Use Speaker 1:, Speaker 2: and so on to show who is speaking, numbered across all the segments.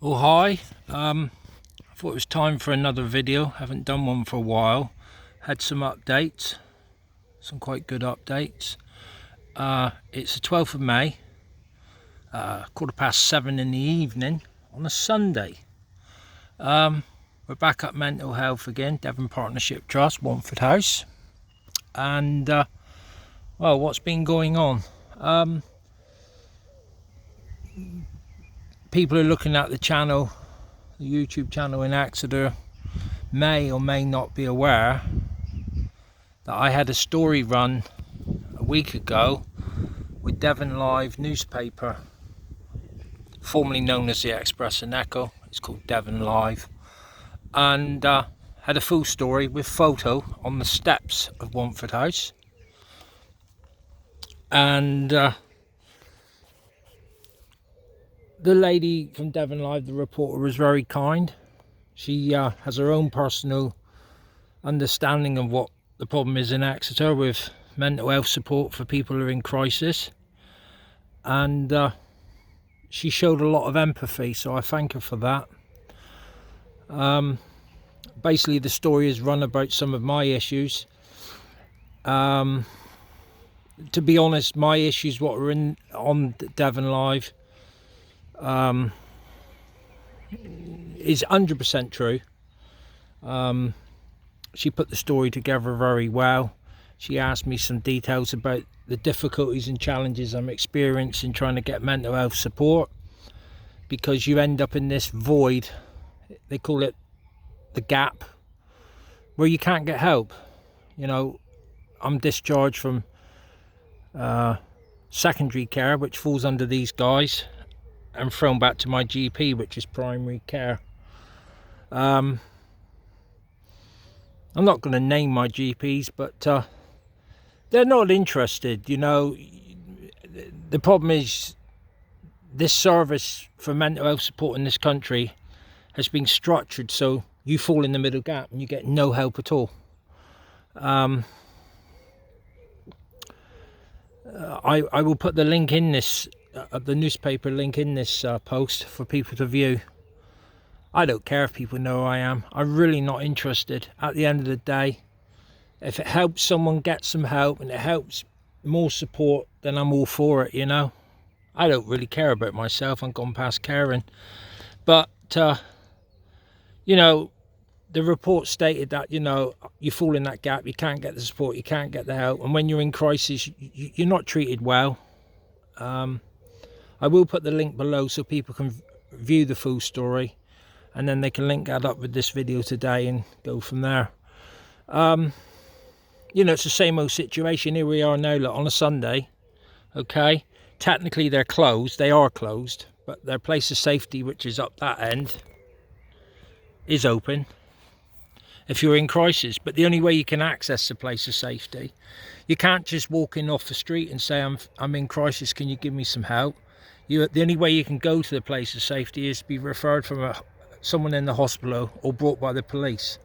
Speaker 1: Oh hi, I thought it was time for another video. Haven't done one for a while. Had some updates, some quite good updates. It's the 12th of May, 7:15 in the evening on a Sunday. We're back at mental health again, Devon Partnership Trust, Wonford House. And well, what's been going on? People are looking at the channel, the YouTube channel in Exeter, may or may not be aware that I had a story run a week ago with Devon Live newspaper, formerly known as the Express and Echo. It's called Devon Live, and had a full story with photo on the steps of Wonford House. And the lady from Devon Live, the reporter, was very kind. She has her own personal understanding of what the problem is in Exeter with mental health support for people who are in crisis, and she showed a lot of empathy, so I thank her for that. Basically the story is run about some of my issues. To be honest, my issues what were on Devon Live is 100% true. She put the story together very well. She asked me some details about the difficulties and challenges I'm experiencing trying to get mental health support, because you end up in this void, they call it the gap, where you can't get help. You know, I'm discharged from secondary care, which falls under these guys, and thrown back to my GP, which is primary care. I'm not going to name my GPs, but they're not interested. You know, the problem is this service for mental health support in this country has been structured so you fall in the middle gap and you get no help at all. I will put the link in this, the newspaper link in this post for people to view. I don't care if people know who I am. I'm really not interested. At the end of the day, if it helps someone get some help and it helps more support, then I'm all for it, you know. I don't really care about myself. I'm gone past caring. But, you know, the report stated that, you know, you fall in that gap, you can't get the support, you can't get the help. And when you're in crisis, you're not treated well. I will put the link below so people can view the full story. And then they can link that up with this video today and go from there. You know, it's the same old situation. Here we are now, look, on a Sunday. Okay, technically they're closed. They are closed, but their place of safety, which is up that end, is open if you're in crisis. But the only way you can access the place of safety, you can't just walk in off the street and say, I'm in crisis, can you give me some help? The only way you can go to the place of safety is to be referred from someone in the hospital or brought by the police.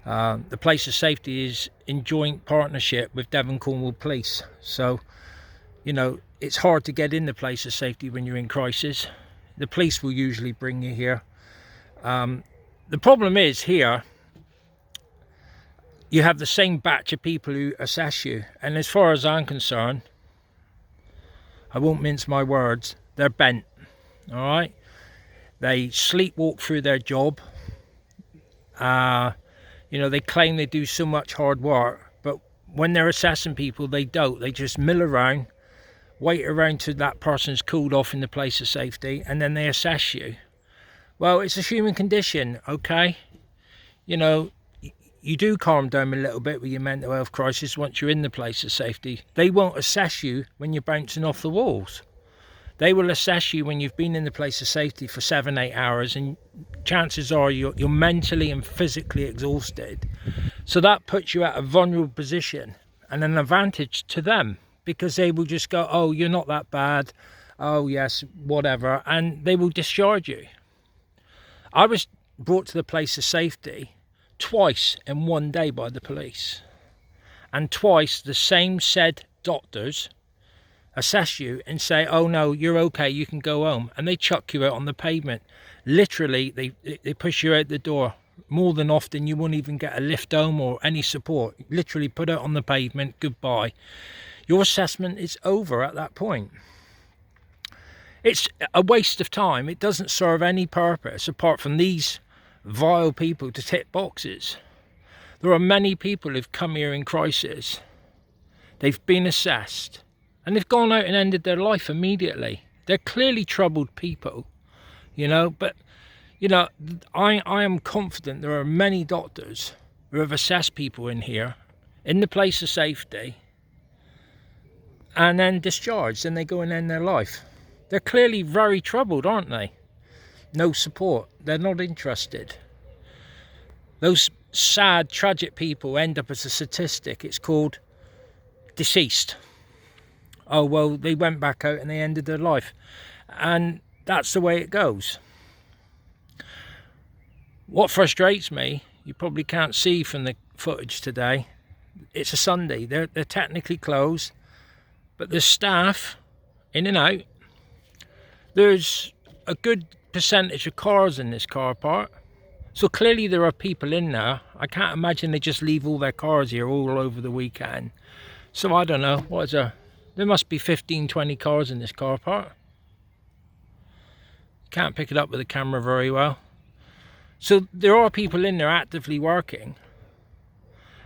Speaker 1: The place of safety is in joint partnership with Devon Cornwall Police, so you know it's hard to get in the place of safety when you're in crisis. The police will usually bring you here. The problem is here you have the same batch of people who assess you, and as far as I'm concerned, I won't mince my words, they're bent. All right, they sleepwalk through their job. You know, they claim they do so much hard work, but when they're assessing people, they don't. They just mill around, wait around till that person's cooled off in the place of safety, and then they assess you. Well, it's a human condition, okay? You know, you do calm down a little bit with your mental health crisis once you're in the place of safety. They won't assess you when you're bouncing off the walls. They will assess you when you've been in the place of safety for 7-8 hours, and chances are you're mentally and physically exhausted. So that puts you at a vulnerable position and an advantage to them, because they will just go, oh, you're not that bad, oh yes, whatever, and they will discharge you. I was brought to the place of safety twice in one day by the police, and twice the same said doctors assess you and say, oh no, you're okay, you can go home, and they chuck you out on the pavement. Literally, they push you out the door. More than often you won't even get a lift home or any support. Literally put out on the pavement, goodbye. Your assessment is over at that point. It's a waste of time. It doesn't serve any purpose apart from these vile people to tick boxes. There are many people who've come here in crisis. They've been assessed and they've gone out and ended their life immediately. They're clearly troubled people, you know, but you know, I am confident there are many doctors who have assessed people in here in the place of safety and then discharged, and they go and end their life. They're clearly very troubled, aren't they? No support. They're not interested. Those sad, tragic people end up as a statistic. It's called deceased. Oh, well, they went back out and they ended their life. And that's the way it goes. What frustrates me, you probably can't see from the footage today, it's a Sunday. They're technically closed, but there's staff in and out. There's a good percentage of cars in this car park, so clearly there are people in there. I can't imagine they just leave all their cars here all over the weekend. So I don't know, what is there must be 15-20 cars in this car park. Can't pick it up with the camera very well. So there are people in there actively working,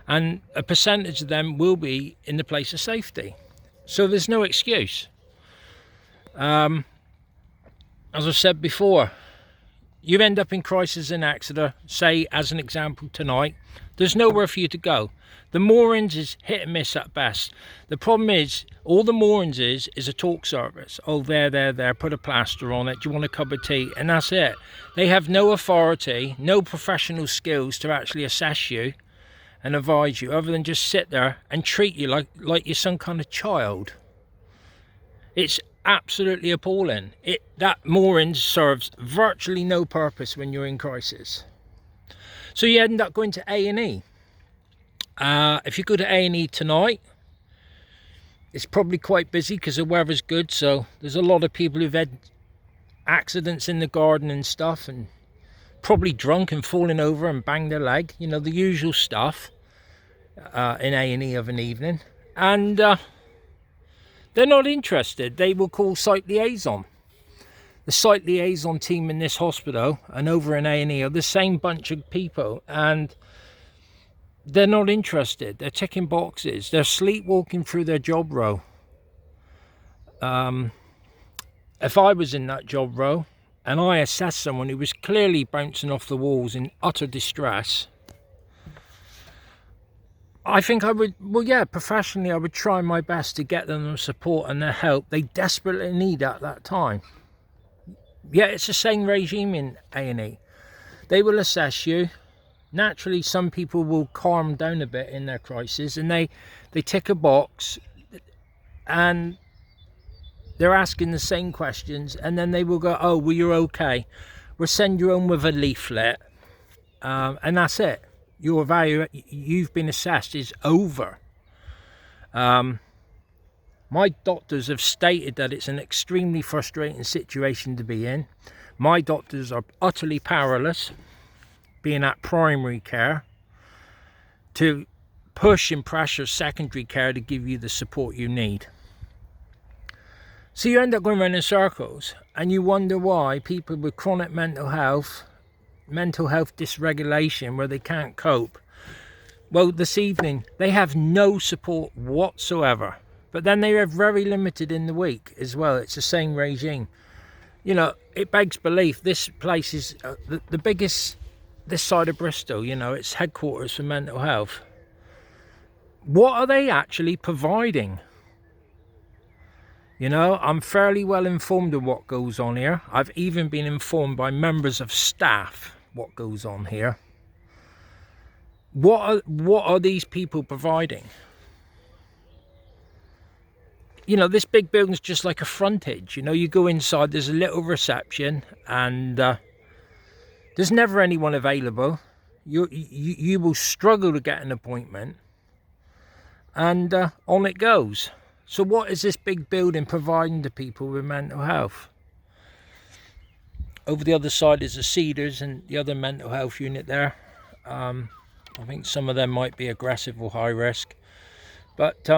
Speaker 1: and a percentage of them will be in the place of safety. So there's no excuse. As I've said before, you end up in crisis in Exeter, say as an example tonight, there's nowhere for you to go. The moorings is hit and miss at best. The problem is, all the moorings is a talk service. Oh, there, put a plaster on it, do you want a cup of tea? And that's it. They have no authority, no professional skills to actually assess you and advise you, other than just sit there and treat you like you're some kind of child. It's absolutely appalling. That moorings serves virtually no purpose when you're in crisis. So you end up going to A&E. If you go to A&E tonight, it's probably quite busy because the weather's good, so there's a lot of people who've had accidents in the garden and stuff, and probably drunk and falling over and banged their leg, you know, the usual stuff in A&E of an evening. And they're not interested. They will call site liaison. The site liaison team in this hospital and over in A&E are the same bunch of people, and they're not interested. They're ticking boxes. They're sleepwalking through their job role. If I was in that job role and I assessed someone who was clearly bouncing off the walls in utter distress, I think I would, well, yeah, professionally, I would try my best to get them the support and the help they desperately need at that time. Yeah, it's the same regime in A&E. They will assess you. Naturally, some people will calm down a bit in their crisis, and they tick a box and they're asking the same questions, and then they will go, oh, well, you're okay. We'll send you home with a leaflet, and that's it. Your value, you've been assessed, is over. My doctors have stated that it's an extremely frustrating situation to be in. My doctors are utterly powerless, being at primary care, to push and pressure secondary care to give you the support you need. So you end up going around in circles, and you wonder why people with chronic mental health dysregulation, where they can't cope, well, this evening they have no support whatsoever. But then they are very limited in the week as well. It's the same regime. You know, it begs belief. This place is the biggest this side of Bristol. You know, it's headquarters for mental health. What are they actually providing? You know, I'm fairly well informed of what goes on here. I've even been informed by members of staff what goes on here. What are these people providing? You know, this big building's just like a frontage. You know, you go inside, there's a little reception, and there's never anyone available. You will struggle to get an appointment, and on it goes. So what is this big building providing to people with mental health? Over the other side is the Cedars and the other mental health unit there. I think some of them might be aggressive or high risk. But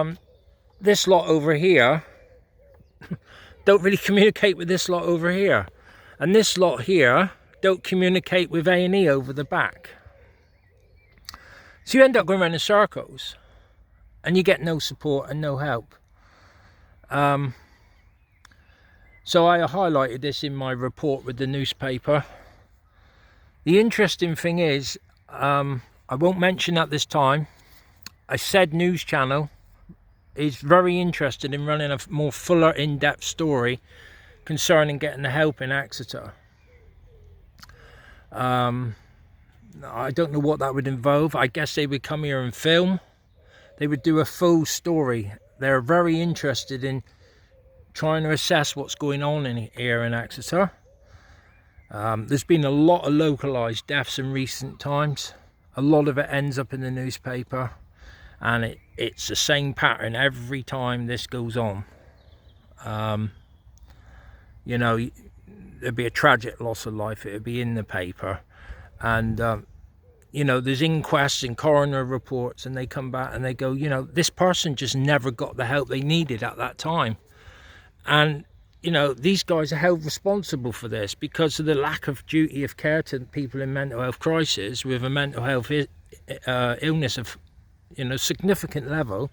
Speaker 1: this lot over here don't really communicate with this lot over here. And this lot here don't communicate with A&E over the back. So you end up going around in circles and you get no support and no help. So I highlighted this in my report with the newspaper. The interesting thing is, I won't mention at this time, a said news channel is very interested in running a more fuller, in-depth story concerning getting the help in Exeter. I don't know what that would involve. I guess they would come here and film. They would do a full story. They're very interested in trying to assess what's going on here in Exeter. There's been a lot of localised deaths in recent times. A lot of it ends up in the newspaper, and it's the same pattern every time this goes on. You know, there'd be a tragic loss of life, it'd be in the paper, and you know, there's inquests and coroner reports, and they come back and they go, you know, this person just never got the help they needed at that time. And you know, these guys are held responsible for this because of the lack of duty of care to people in mental health crisis with a mental health illness of, you know, significant level.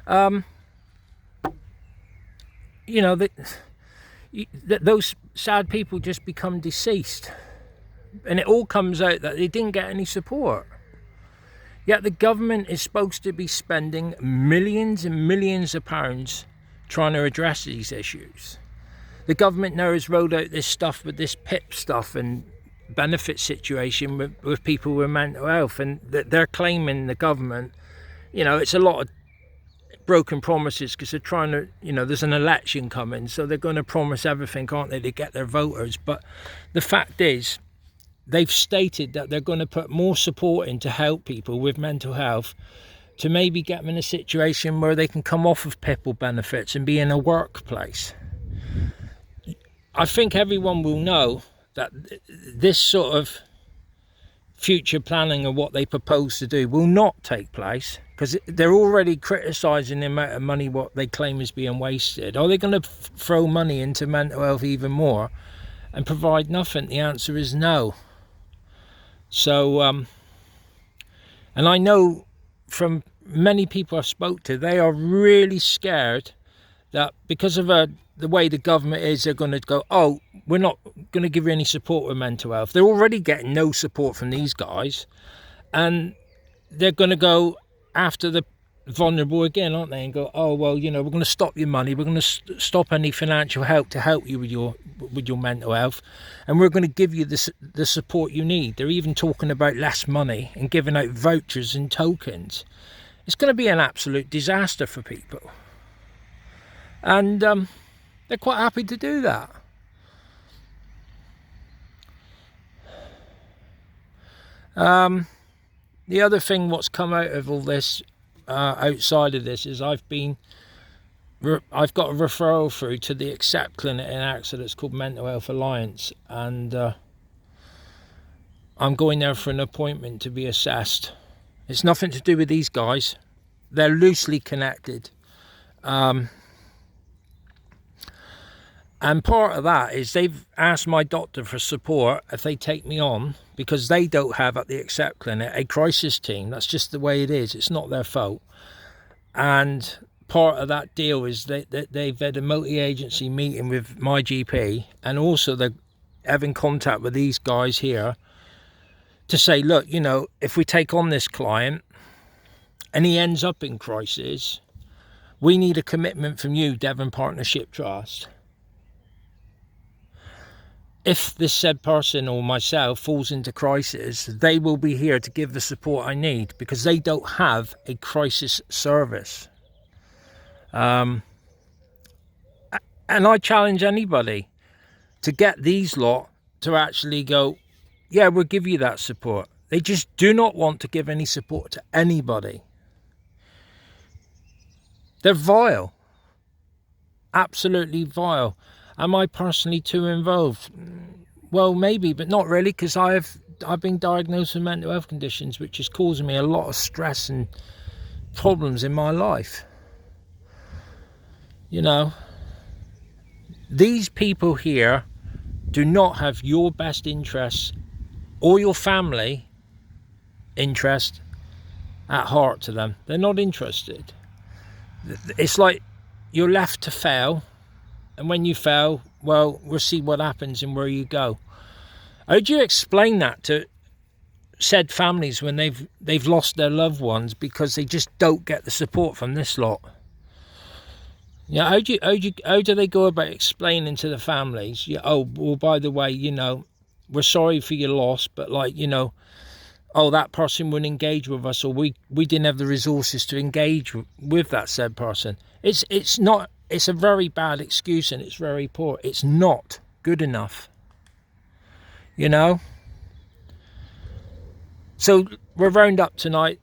Speaker 1: You know, those sad people just become deceased, and it all comes out that they didn't get any support. Yet the government is supposed to be spending millions and millions of pounds trying to address these issues. The government now has rolled out this stuff with this PIP stuff and benefit situation with people with mental health, and they're claiming, the government, you know, it's a lot of broken promises because they're trying to, you know, there's an election coming, so they're going to promise everything, aren't they, to get their voters. But the fact is, they've stated that they're going to put more support in to help people with mental health, to maybe get them in a situation where they can come off of PIP or benefits and be in a workplace. I think everyone will know that this sort of future planning of what they propose to do will not take place, because they're already criticising the amount of money what they claim is being wasted. Are they going to throw money into mental health even more and provide nothing? The answer is no. So, and I know from many people I've spoke to, they are really scared that because of the way the government is, they're going to go, oh, we're not going to give you any support with mental health. They're already getting no support from these guys, and they're going to go after the vulnerable again, aren't they, and go, oh, well, you know, we're going to stop your money, we're going to stop any financial help to help you with your mental health, and we're going to give you the support you need. They're even talking about less money and giving out vouchers and tokens. It's going to be an absolute disaster for people, and they're quite happy to do that. The other thing what's come out of all this, outside of this, is I've got a referral through to the Exeter clinic in Exeter. It's called Mental Health Alliance, and I'm going there for an appointment to be assessed. It's nothing to do with these guys. They're loosely connected. And part of that is they've asked my doctor for support if they take me on, because they don't have at the Exeter clinic a crisis team. That's just the way it is. It's not their fault. And part of that deal is they've had a multi-agency meeting with my GP, and also they're having contact with these guys here to say, look, you know, if we take on this client and he ends up in crisis, we need a commitment from you, Devon Partnership Trust. If this said person or myself falls into crisis, they will be here to give the support I need, because they don't have a crisis service. And I challenge anybody to get these lot to actually go, yeah, we'll give you that support. They just do not want to give any support to anybody. They're vile. absolutely vile. Am I personally too involved? Well, maybe, but not really, because I've been diagnosed with mental health conditions, which is causing me a lot of stress and problems in my life. You know, these people here do not have your best interests or your family interest at heart to them. They're not interested. It's like you're left to fail, and when you fail, well, we'll see what happens and where you go. How do you explain that to said families when they've lost their loved ones because they just don't get the support from this lot? Yeah, how do they go about explaining to the families? Yeah, oh, well, by the way, you know, we're sorry for your loss, but like, you know, oh, that person wouldn't engage with us, or we didn't have the resources to engage with that said person. It's not. It's a very bad excuse, and it's very poor. It's not good enough. You know. So we're round up tonight.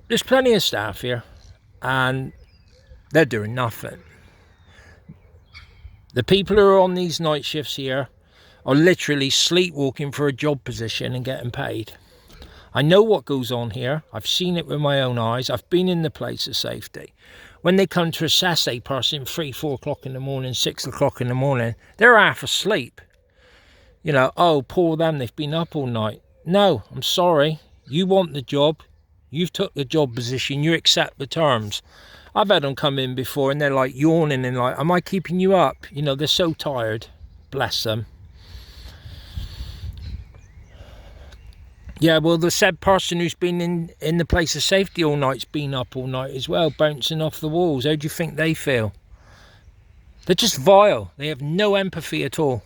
Speaker 1: There's plenty of staff here, and they're doing nothing. The people who are on these night shifts here are literally sleepwalking for a job position and getting paid. I know what goes on here. I've seen it with my own eyes. I've been in the place of safety. When they come to assess a person 3, 4 o'clock in the morning, 6 o'clock in the morning, they're half asleep. You know, oh, poor them, they've been up all night. No, I'm sorry. You want the job. You've took the job position. You accept the terms. I've had them come in before and they're like yawning and like, am I keeping you up? You know, they're so tired. Bless them. Yeah, well, the said person who's been in the place of safety all night's been up all night as well, bouncing off the walls. How do you think they feel? They're just vile. They have no empathy at all.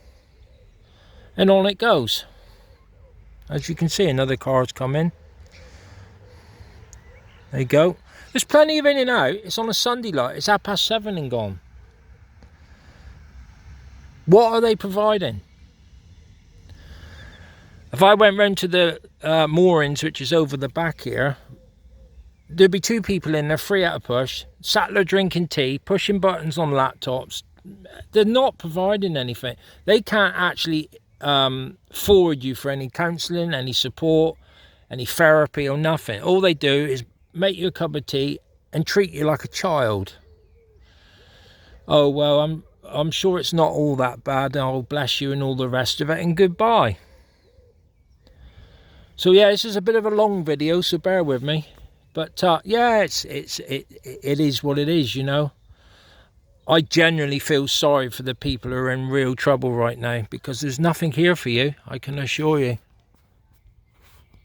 Speaker 1: And on it goes. As you can see, another car's come in. There you go. There's plenty of in and out. It's on a Sunday light. It's 7:30 and gone. What are they providing? If I went round to the moorings, which is over the back here, there'd be 2 people in there, 3 at a push, sat there drinking tea, pushing buttons on laptops. They're not providing anything. They can't actually forward you for any counselling, any support, any therapy or nothing. All they do is make you a cup of tea and treat you like a child. Oh, well, I'm sure it's not all that bad. Oh, bless you and all the rest of it, and goodbye. So yeah, this is a bit of a long video, so bear with me. But yeah, it is what it is, you know. I genuinely feel sorry for the people who are in real trouble right now, because there's nothing here for you, I can assure you.